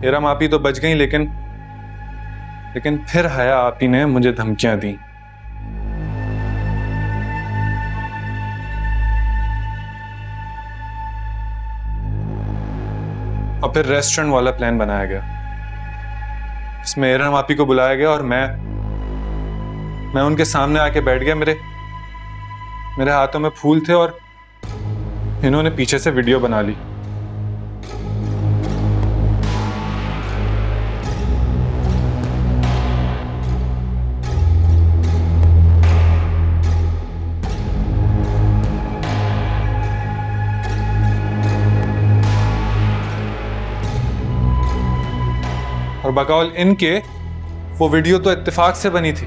इरम आपी तो बच गई, लेकिन फिर हया आपी ने मुझे धमकियां दी। और फिर रेस्टोरेंट वाला प्लान बनाया गया, इसमें इरम आपी को बुलाया गया और मैं उनके सामने आके बैठ गया। मेरे हाथों में फूल थे और इन्होंने पीछे से वीडियो बना ली। और बकौल इनके वो वीडियो तो इत्तेफाक से बनी थी।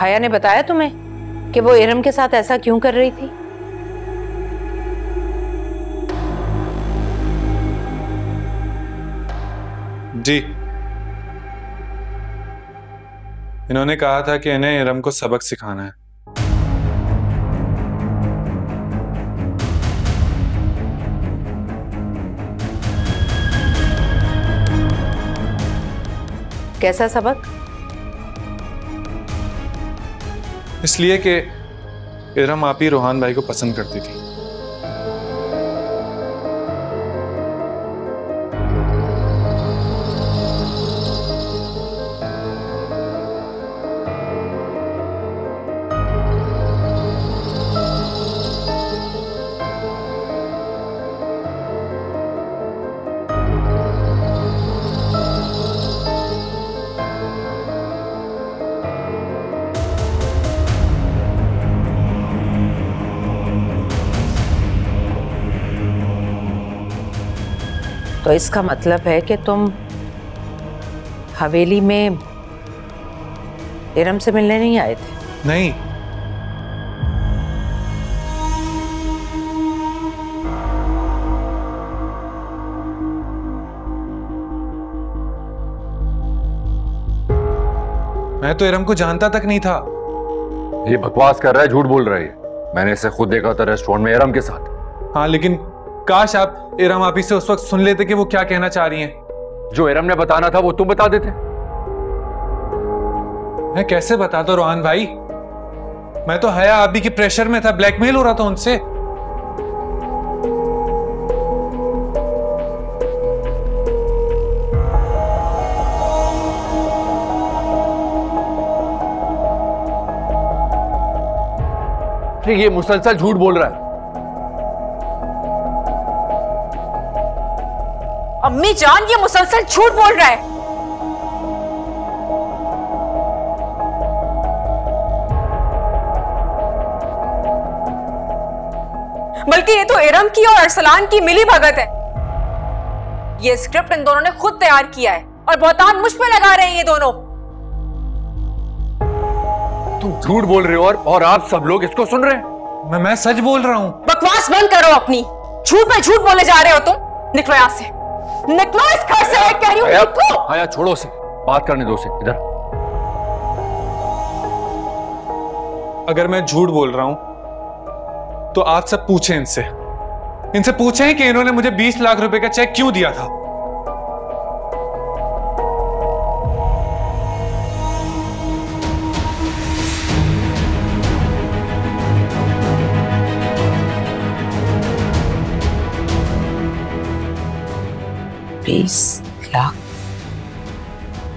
हया ने बताया तुम्हें कि वो इरम के साथ ऐसा क्यों कर रही थी? जी, इन्होंने कहा था कि इन्हें इरम को सबक सिखाना है। कैसा सबक? इसलिए कि इरम आपी रोहान भाई को पसंद करती थी। तो इसका मतलब है कि तुम हवेली में इरम से मिलने नहीं आए थे? नहीं, मैं तो इरम को जानता तक नहीं था। ये बकवास कर रहा है, झूठ बोल रहा है। मैंने इसे खुद देखा था रेस्टोरेंट में इरम के साथ। हाँ, लेकिन काश आप इरम आपी से उस वक्त सुन लेते कि वो क्या कहना चाह रही हैं। जो इरम ने बताना था वो तुम बता देते। मैं कैसे बताता रोहान भाई? मैं तो हया आपी के प्रेशर में था, ब्लैकमेल हो रहा था उनसे। ये मुसलसल झूठ बोल रहा है। अम्मी जान, ये मुसलसल झूठ बोल रहा है। बल्कि ये तो इरम की और अरसलान की मिली भगत है। ये स्क्रिप्ट इन दोनों ने खुद तैयार किया है और बहुतान मुझ पे लगा रहे हैं ये दोनों। तुम झूठ बोल रहे हो और आप सब लोग इसको सुन रहे हैं। मैं सच बोल रहा हूं। बकवास बंद करो अपनी। झूठ पे झूठ बोले जा रहे हो तुम। निकलो यहां से, निकलो इस घर से, मैं कह रही हूं निकलो। हया छोड़ो से, बात करने दो से। इधर। अगर मैं झूठ बोल रहा हूं तो आप सब पूछें इनसे पूछें कि इन्होंने मुझे 20 लाख रुपए का चेक क्यों दिया था।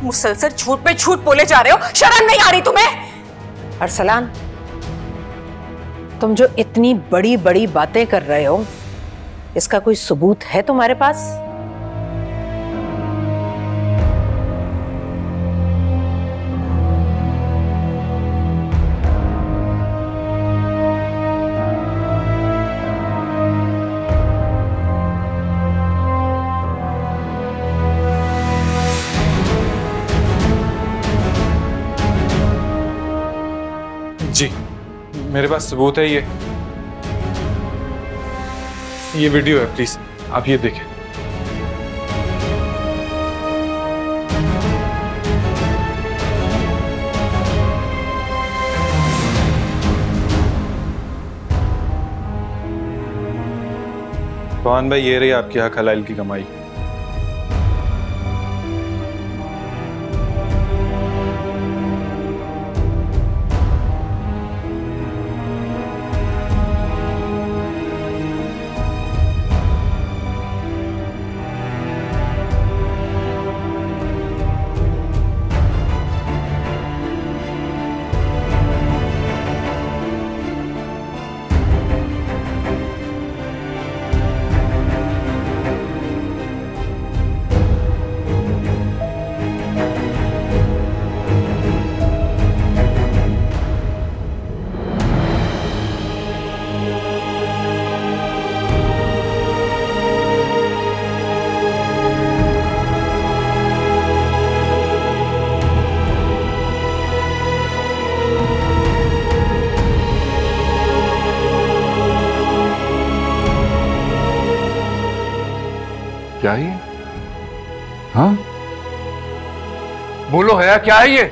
मुसलसल झूठ पे झूठ बोले जा रहे हो, शर्म नहीं आ रही तुम्हें? अरसलान, तुम जो इतनी बड़ी बड़ी बातें कर रहे हो, इसका कोई सबूत है तुम्हारे पास? जी, मेरे पास सबूत है। ये वीडियो है, प्लीज आप ये देखें। पवन भाई, ये रही आपकी हक हलाल की कमाई। क्या है ये? हाँ, बोलो है क्या है ये?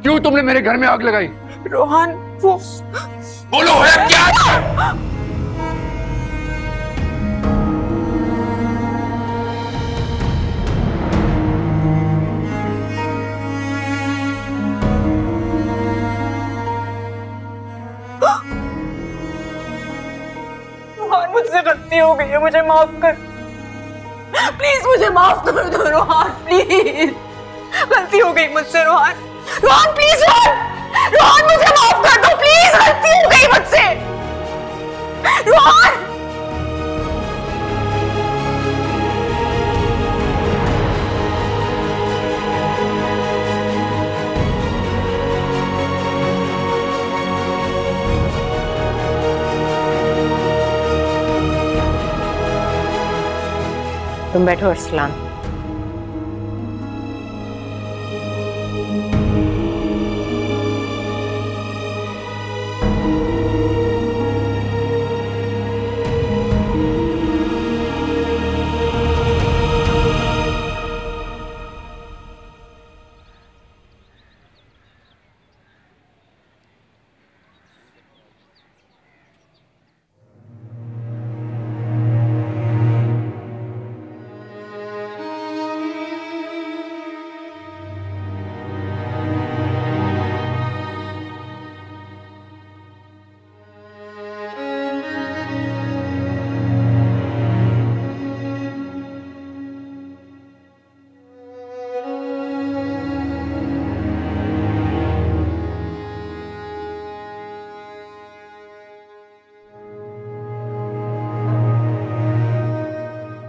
क्यों तुमने मेरे घर में आग लगाई? रोहन, वो बोलो है क्या है? रोहन, मुझसे गलती हो गई है, मुझे माफ कर। प्लीज मुझे माफ कर दो रोहन, प्लीज। गलती हो गई मुझसे रोहन। रोहन प्लीज, रोहन, रोहन मुझे माफ कर दो प्लीज, गलती हो गई मुझसे। रोहन, तुम बैठो अरसलान।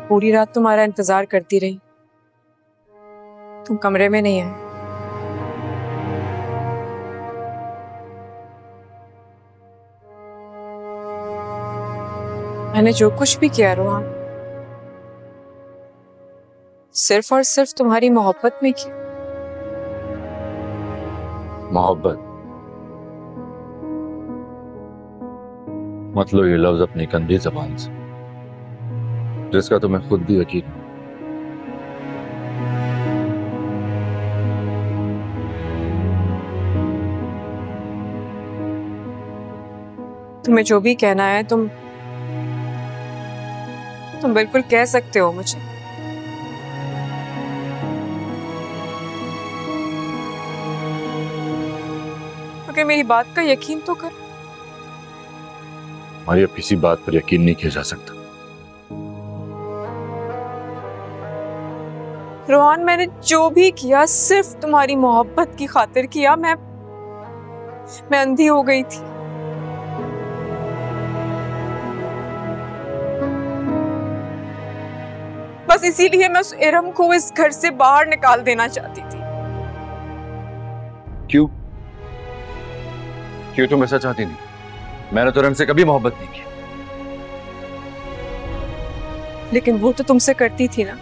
पूरी रात तुम्हारा इंतजार करती रही, तुम कमरे में नहीं आए। मैंने जो कुछ भी किया रोहन, सिर्फ और सिर्फ तुम्हारी मोहब्बत में किया। मोहब्बत मतलब ये लफ्ज अपनी गंदी जबान से, जिसका तुम्हें खुद भी यकीन हो। तुम्हें जो भी कहना है तुम बिल्कुल कह सकते हो मुझे। मगर मेरी बात का यकीन तो कर। हमारी अब किसी बात पर यकीन नहीं किया जा सकता। रोहन, मैंने जो भी किया सिर्फ तुम्हारी मोहब्बत की खातिर किया। मैं अंधी हो गई थी। बस इसीलिए मैं उस इरम को इस घर से बाहर निकाल देना चाहती थी। क्यों क्यों तुम ऐसा चाहती नहीं? मैंने तो इरम से कभी मोहब्बत नहीं की। लेकिन वो तो तुमसे करती थी ना,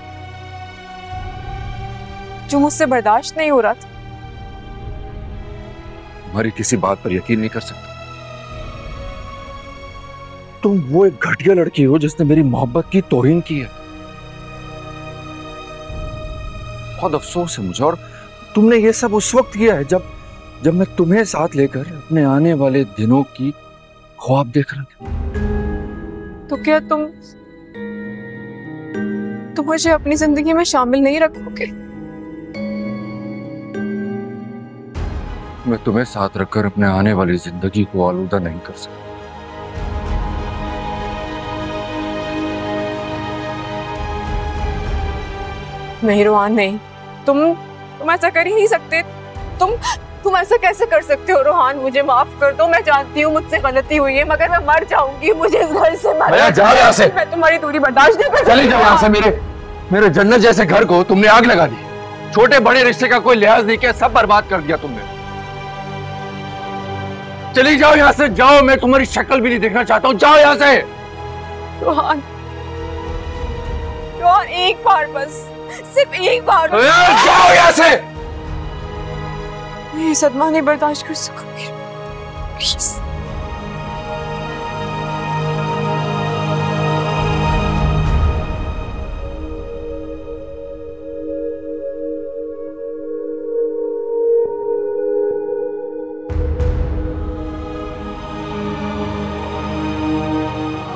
जो मुझसे बर्दाश्त नहीं हो रहा था। तुम्हारी किसी बात पर यकीन नहीं कर सकता। तुम वो एक घटिया लड़की हो जिसने मेरी मोहब्बत की तौहीन की है। बहुत अफसोस है मुझे। और तुमने ये सब उस वक्त किया है जब जब मैं तुम्हें साथ लेकर अपने आने वाले दिनों की ख्वाब देख रहा था। तो क्या तुम मुझे अपनी जिंदगी में शामिल नहीं रखोगे? मैं तुम्हें साथ रखकर अपने आने वाली जिंदगी को आलूदा नहीं कर सकता। नहीं रोहान, नहीं, तुम ऐसा कर ही नहीं सकते। तुम ऐसा कैसे कर सकते हो रोहान? मुझे माफ कर दो, मैं जानती हूँ मुझसे गलती हुई है, मगर मैं मर जाऊंगी, मुझे इस घर से जा यहाँ से। मैं तुम्हारी दूरी बर्दाश्त नहीं कर सकती। चली जाओ यहाँ से। मेरे जन्नत जैसे घर को तुमने आग लगा दी। छोटे बड़े रिश्ते का कोई लिहाज नहीं किया, सब बर्बाद कर दिया तुमने। चली जाओ यहाँ से, जाओ। मैं तुम्हारी शक्ल भी नहीं देखना चाहता हूँ, जाओ यहाँ से। रोहान, एक बार बस, सिर्फ एक बार। जाओ यहाँ से। मैं ये सदमा नहीं बर्दाश्त कर सकूंगी, प्लीज।